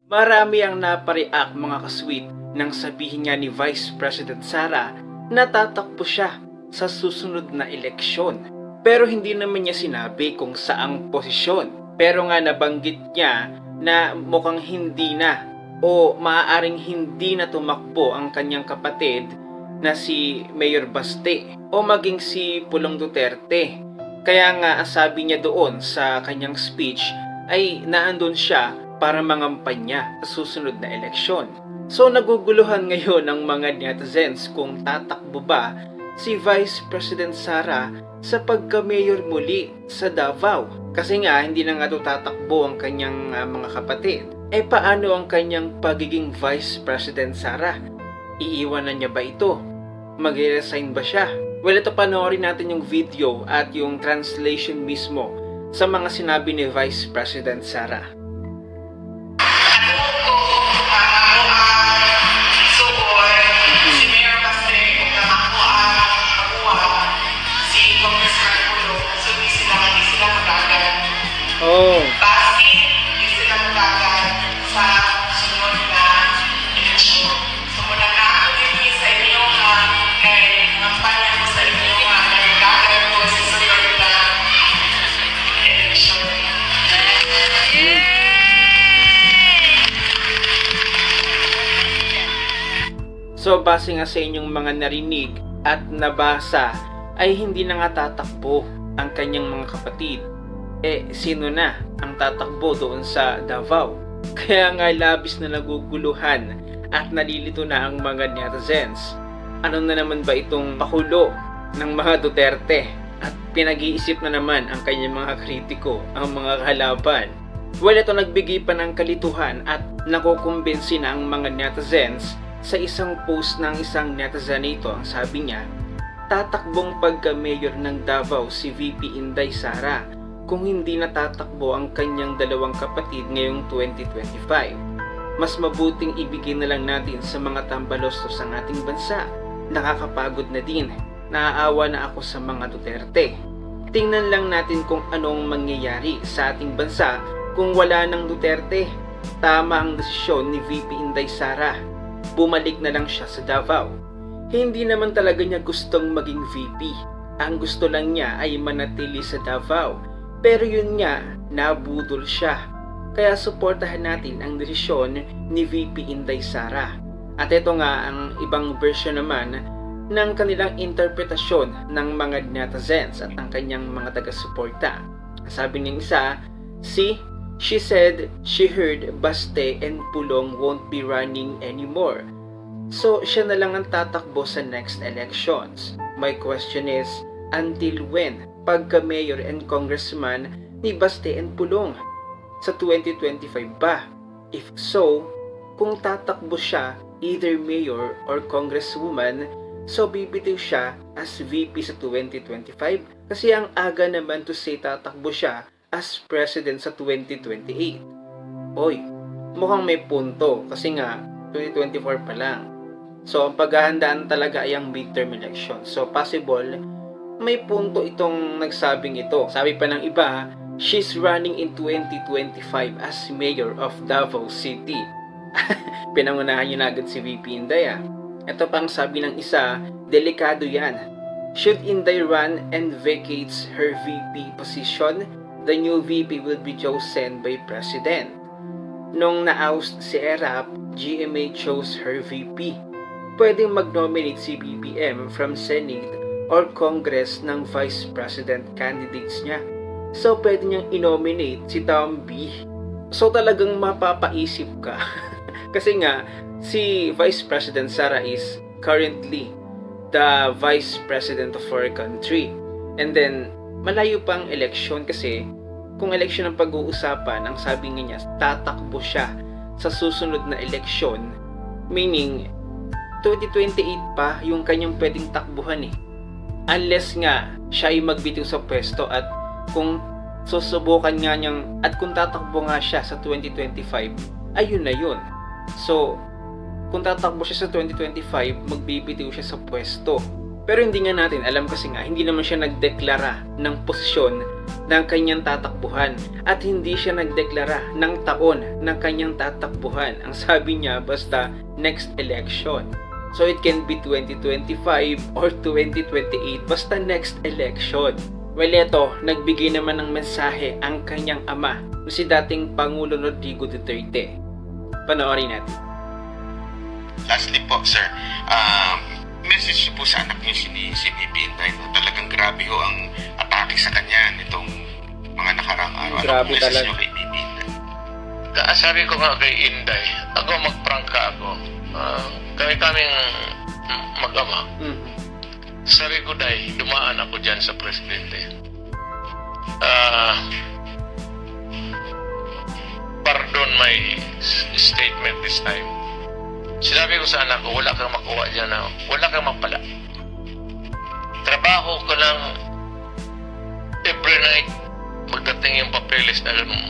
Marami ang napareact mga kasweet nang sabihin nga ni Vice President Sara na tatakbo siya sa susunod na eleksyon. Pero hindi naman niya sinabi kung saang posisyon. Pero nga nabanggit niya na mukhang hindi na o maaaring hindi na tumakbo ang kanyang kapatid na si Mayor Baste o maging si Pulong Duterte. Kaya nga sabi niya doon sa kanyang speech ay naandun siya para mangampanya sa susunod na eleksyon. So naguguluhan ngayon ng mga netizens kung tatakbo ba si Vice President Sara sa pagka-mayor muli sa Davao. Kasi nga hindi na nga tatakbo ang kanyang mga kapatid. Paano ang kanyang pagiging Vice President Sara? Iiwanan niya ba ito? Mag-resign ba siya? Well, ito panoorin natin yung video at yung translation mismo sa mga sinabi ni Vice President Sara. Oh. Base, yung sila magagad sa sunod na eleksyon. So muna na ako din sa inyo kay kampanya ko sa inyo nagagad ko sa sunod na eleksyon. So base nga sa inyong mga narinig at nabasa ay hindi na nga tatakbo ang kanyang mga kapatid. Sino na ang tatakbo doon sa Davao? Kaya nga labis na naguguluhan at nalilito na ang mga netizens. Ano na naman ba itong pakulo ng mga Duterte? At pinag-iisip na naman ang kanyang mga kritiko, ang mga kalaban. Well, ito nagbigay pa ng kalituhan at nakukumbinsi na ang mga netizens sa isang post ng isang netizen ito. Ang sabi niya, tatakbong pagka-mayor ng Davao si VP Inday Sara kung hindi natatakbo ang kanyang dalawang kapatid ngayong 2025. Mas mabuting ibigay na lang natin sa mga tambalostos ang ating bansa. Nakakapagod na din. Naaawa na ako sa mga Duterte. Tingnan lang natin kung anong mangyayari sa ating bansa kung wala ng Duterte. Tama ang desisyon ni VP Inday Sara. Bumalik na lang siya sa Davao. Hindi naman talaga niya gustong maging VP. Ang gusto lang niya ay manatili sa Davao. Pero yun nga, nabudol siya. Kaya suportahan natin ang desisyon ni VP Inday Sara. At ito nga ang ibang version naman ng kanilang interpretasyon ng mga netizens at ang kanyang mga taga-suporta. Sabi ng isa, she said she heard Baste and Pulong won't be running anymore. So siya na lang ang tatakbo sa next elections. My question is, until when? Pagka-mayor and congressman ni Baste and Pulong sa 2025 ba? If so, kung tatakbo siya either mayor or congresswoman, so bibitiw siya as VP sa 2025 kasi ang aga naman to say tatakbo siya as president sa 2028. Oy, mukhang may punto kasi nga 2024 pa lang. So ang paghahandaan talaga ay ang midterm election. So possible may punto itong nagsabing ito. Sabi pa ng iba, she's running in 2025 as mayor of Davao City. Pinangunahan niya na agad si VP Inday. Ito pang sabi ng isa, delikado yan. Should Inday run and vacates her VP position, the new VP will be chosen by President. Nung na-oust si Erap, GMA chose her VP. Pwedeng mag-nominate si BBM from Senate or Congress ng Vice President candidates niya. So, pwede niyang i-nominate si Tom B. So, talagang mapapaisip ka. Kasi nga, si Vice President Sara is currently the Vice President of our country. And then, malayo pang election kasi kung election ang pag-uusapan, ang sabi niya, tatakbo siya sa susunod na eleksyon. Meaning, 2028 pa yung kanyang pwedeng takbuhan Unless nga siya ay magbitiw sa pwesto at kung susubukan nga niyang at kung tatakbo nga siya sa 2025, ayun na yun. So, kung tatakbo siya sa 2025, magbibitiw siya sa pwesto. Pero hindi nga natin alam kasi nga hindi naman siya nagdeklara ng posisyon ng kanyang tatakbuhan at hindi siya nagdeklara ng taon ng kanyang tatakbuhan. Ang sabi niya basta next election. So it can be 2025 or 2028, basta next election. Well, eto, nagbigay naman ng mensahe ang kanyang ama, si dating Pangulo Rodrigo Duterte. Panoorin natin. Lastly po, sir, message niyo po sa anak niyo si Bibi Inday na talagang grabe ho ang atake sa kanya nitong mga nakarang araw. Grabe Ano po message talaga. niyo kay Bibi Inday? Sabi ko nga kay Inday, ako magprangka ako. Kaming mag-ama. Sabi ko, Day, dumaan ako dyan sa presidente. Pardon my statement this time. Sinabi ko sa anak ko, wala kang makuha dyan, wala kang mapala. Trabaho ko lang every night, magdating yung papeles na ganun.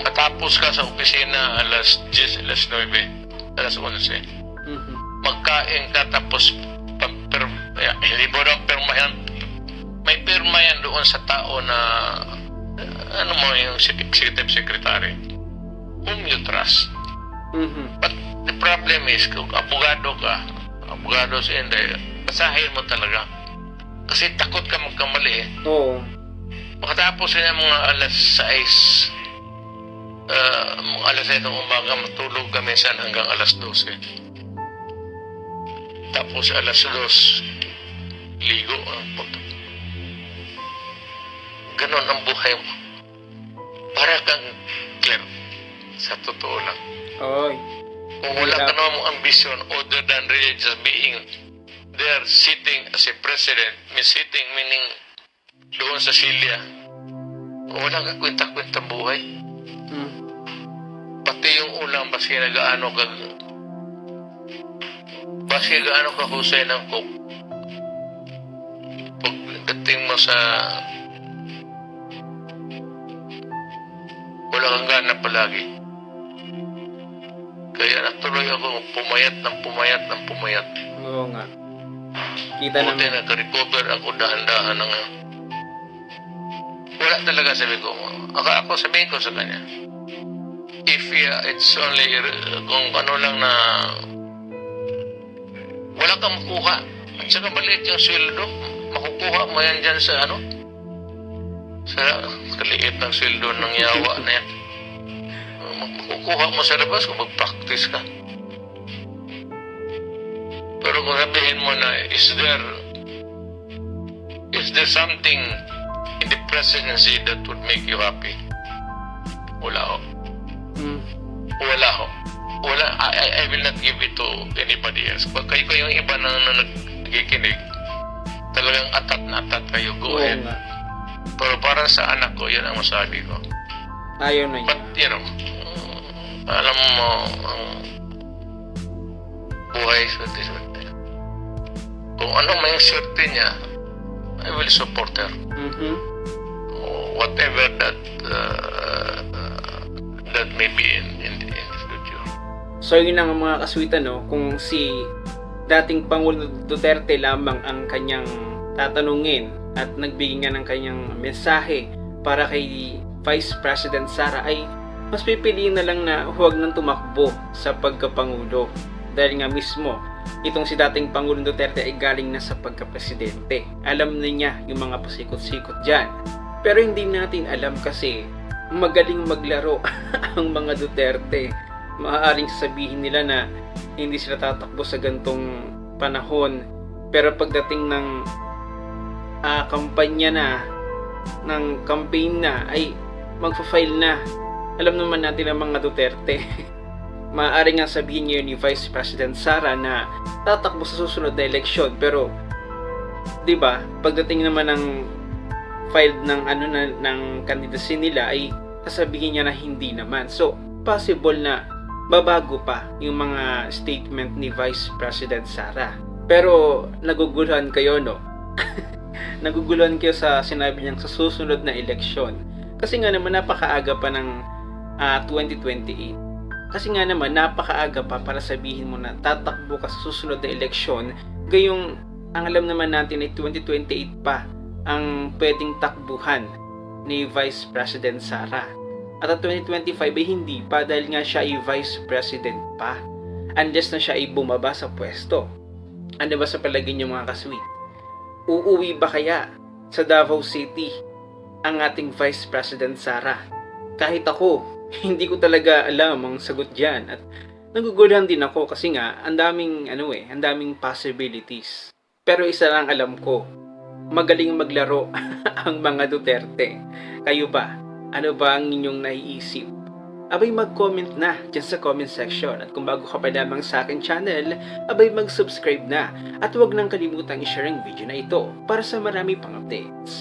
Matapos ka sa opisina alas 10, alas 9, alas 11. Magkain ka tapos hindi mo daw pirmahan. May pirma yan doon sa tao na ano mo yung executive secretary whom you trust. But the problem is kung abogado si Inday, basahin mo talaga kasi takot ka magkamali eh. Oo. Makatapos na mga alas 6 alas 6 ng umaga matulog kami minsan hanggang alas 12. Tapos alas 2 ligo ang pag ganon ang buhay mo. Para kang clear sa totoo lang. Oy. Kung wala ka naman mong ambisyon other than really just being there sitting as a president, sitting meaning doon sa silya, wala ka kwenta-kwenta buhay. Pati yung ulam, basi gaano ka husay ng cook. Pagdating mo sa wala kang gana palagi. Kaya natuloy ako pumayat. Oo nga. Kita Buti naman. nag-recover ako dahan-dahan ng wala talaga sabi ko. Ako sabihin ko sa kanya, if it's only kung ano lang na wala kang makuha at saka maliit yung sweldo, makukuha mo yan dyan sa sa kaliit ng sweldo ng yawa na yan. Makukuha mo sa labas kung mag-practice ka. Pero kung sabihin mo na is there something in the presidency that would make you happy? Wala ho. Wala ho. Wala. I will not give it to anybody else. Pag kayo yung iba na nagkikinig, talagang atat na atat kayo. Go Oo ahead. nga. Pero para sa anak ko, yan ang masabi ko. Ayaw na But, niya. alam mo, ang buhay swerte. Kung ano may swerte niya, I will support her. Whatever that may be in the future. So yun ang mga kaswitan, no? Kung si dating Pangulo Duterte lamang ang kanyang tatanungin at nagbigay nga ng kanyang mensahe para kay Vice President Sara, ay mas pipiliin na lang na huwag nang tumakbo sa pagkapangulo. Dahil nga mismo, itong si dating Pangulong Duterte ay galing na sa pagkapresidente. Alam na niya yung mga pasikot-sikot dyan. Pero hindi natin alam kasi magaling maglaro ang mga Duterte. Maaaring sabihin nila na hindi sila tatakbo sa gantong panahon. Pero pagdating ng kampanya na, ng campaign na, ay magfa-file na. Alam naman natin ang mga Duterte. Maaari nga sabihin ngayon ni Vice President Sara na tatakbo sa susunod na eleksyon, pero 'di ba, pagdating naman ng filed ng ng candidacy nila ay sasabihin niya na hindi naman. So, possible na babago pa yung mga statement ni Vice President Sara. Pero naguguluhan kayo, no? Naguguluhan kayo sa sinabi niyang sa susunod na eleksyon. Kasi nga naman napakaaga pa ng 2028. Kasi nga naman napakaaga pa para sabihin mo na tatakbo ka sa susunod na eleksyon, gayong ang alam naman natin ay 2028 pa ang pwedeng takbuhan ni Vice President Sara. At ang 2025 ay hindi pa dahil nga siya ay Vice President pa. Unless na siya ay bumaba sa pwesto. Ano ba sa palagay niyo mga kasweet? Uuwi ba kaya sa Davao City ang ating Vice President Sara? Kahit ako, hindi ko talaga alam ang sagot diyan at naguguluhan din ako kasi nga ang daming possibilities. Pero isa lang alam ko, magaling maglaro ang mga Duterte. Kayo ba? Ano ba ang inyong naiisip? Abay mag-comment na dyan sa comment section at kung bago ka pa lamang sa akin channel, abay mag-subscribe na at huwag nang kalimutang i-share ang video na ito para sa marami pang updates.